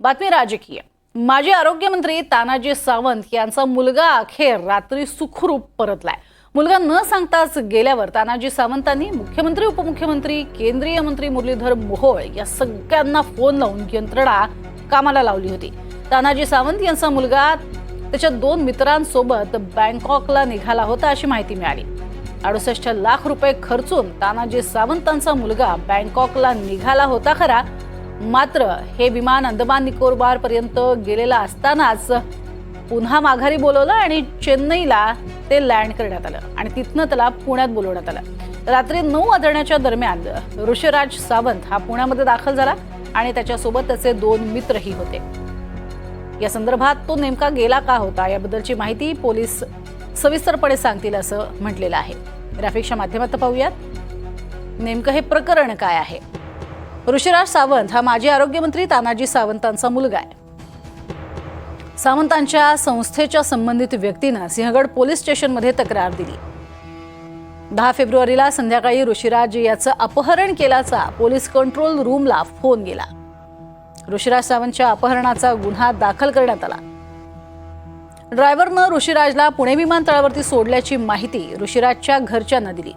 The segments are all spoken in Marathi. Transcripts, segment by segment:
बातमी राजकीय। माजी आरोग्यमंत्री तानाजी सावंत यांचा मुलगा अखेर रात्री सुखरूप परतलाय। मुलगा न सांगताच गेल्यावर तानाजी सावंतांनी मुख्यमंत्री, उपमुख्यमंत्री, केंद्रीय मंत्री मुरलीधर मोहोळ या सगळ्यांना फोन लावून यंत्रणा कामाला लावली होती। तानाजी सावंत यांचा मुलगा त्याच्या 2 मित्रांसोबत बँकॉकला निघाला होता अशी माहिती मिळाली। 68 लाख रुपये खर्चून तानाजी सावंतांचा मुलगा बँकॉकला निघाला होता खरा, मात्र हे विमान अंदमान निकोबार पर्यंत गेलेला असतानाच पुन्हा माघारी बोलवलं आणि चेन्नईला ते लँड करण्यात आलं आणि तिथनं त्याला पुण्यात बोलवण्यात आलं। रात्री 9 वाजण्याच्या दरम्यान ऋषिराज सावंत हा पुण्यामध्ये दाखल झाला आणि त्याच्यासोबत त्याचे 2 मित्रही होते। या संदर्भात तो नेमका गेला का होता याबद्दलची माहिती पोलीस सविस्तरपणे सांगतील असं म्हटलेलं आहे। ग्राफिक्सच्या माध्यमातून पाहूयात नेमकं हे प्रकरण काय आहे। ऋषिराज सावंत हा माजी आरोग्यमंत्री तानाजी सावंतांचा मुलगा आहे। सावंतांच्या संस्थेच्या संबंधित व्यक्तीने सिंहगड पोलीस स्टेशनमध्ये तक्रार दिली। 10 फेब्रुवारीला संध्याकाळी ऋषिराज याचं अपहरण केल्याचा पोलीस कंट्रोल रूमला फोन गेला। ऋषिराज सावंतच्या अपहरणाचा गुन्हा दाखल करण्यात आला। ड्रायव्हरने ऋषिराजला पुणे विमानतळावरती सोडल्याची माहिती ऋषिराजच्या घरच्यांना दिली।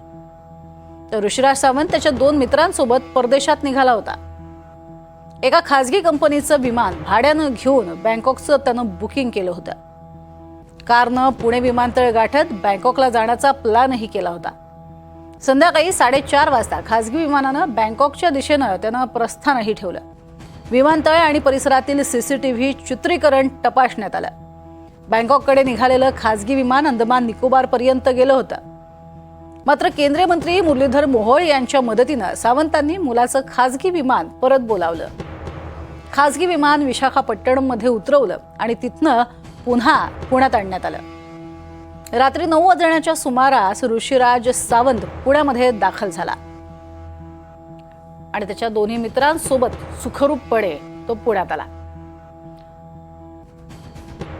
तर ऋषिराज सावंत त्याच्या 2 मित्रांसोबत परदेशात निघाला होता। एका खासगी कंपनीचं विमान भाड्यानं घेऊन बँकॉकचं त्यानं बुकिंग केलं होतं। कारनं पुणे विमानतळ गाठत बँकॉकला जाण्याचा प्लॅनही केला होता। संध्याकाळी 4:30 वाजता खासगी विमानानं बँकॉकच्या दिशेनं त्यानं प्रस्थानही ठेवलं। विमानतळ आणि परिसरातील सीसीटीव्ही चित्रीकरण तपासण्यात आलं। बँकॉककडे निघालेलं खासगी विमान अंदमान निकोबार पर्यंत गेलं होतं। मात्र केंद्रीय मंत्री मुरलीधर मोहोळ यांच्या मदतीनं सावंतांनी मुलाचं खासगी विमान परत बोलावलं। खासगी विमान विशाखापट्टणममध्ये उतरवलं आणि तिथनं पुन्हा पुण्यात आणण्यात आलं। रात्री 9 वाजण्याच्या सुमारास ऋषिराज सावंत पुण्यामध्ये दाखल झाला आणि त्याच्या 2 मित्रांसोबत सुखरूपपणे तो पुण्यात आला।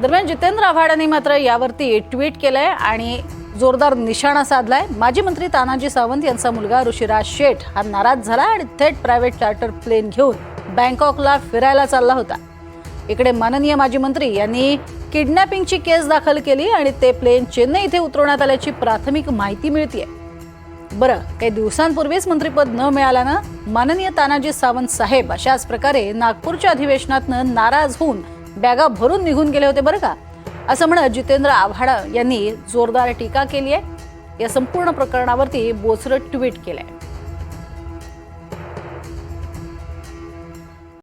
दरम्यान जितेंद्र आव्हाडांनी मात्र यावरती ट्विट केलंय आणि जोरदार निशाणा साधलाय। माजी मंत्री तानाजी सावंत यांचा मुलगा ऋषिराज शेठ हा नाराज झाला आणि थेट प्रायव्हेट चार्टर प्लेन घेऊन बँकॉकला फिरायला चालला होता। इकडे माननीय माजी मंत्री यांनी किडनॅपिंगची केस दाखल केली आणि ते प्लेन चेन्नई इथे उतरवण्यात आल्याची प्राथमिक माहिती मिळतेय। बरं, काही दिवसांपूर्वीच मंत्रिपद न मिळाल्यानं माननीय तानाजी सावंत साहेब अशाच प्रकारे नागपूरच्या अधिवेशनातनं नाराज होऊन बॅगा भरून निघून गेले होते बरं का, असं म्हणत जितेंद्र आव्हाड यांनी जोरदार टीका केली आहे। या संपूर्ण प्रकरणावरती बोचरं ट्विट केलंय।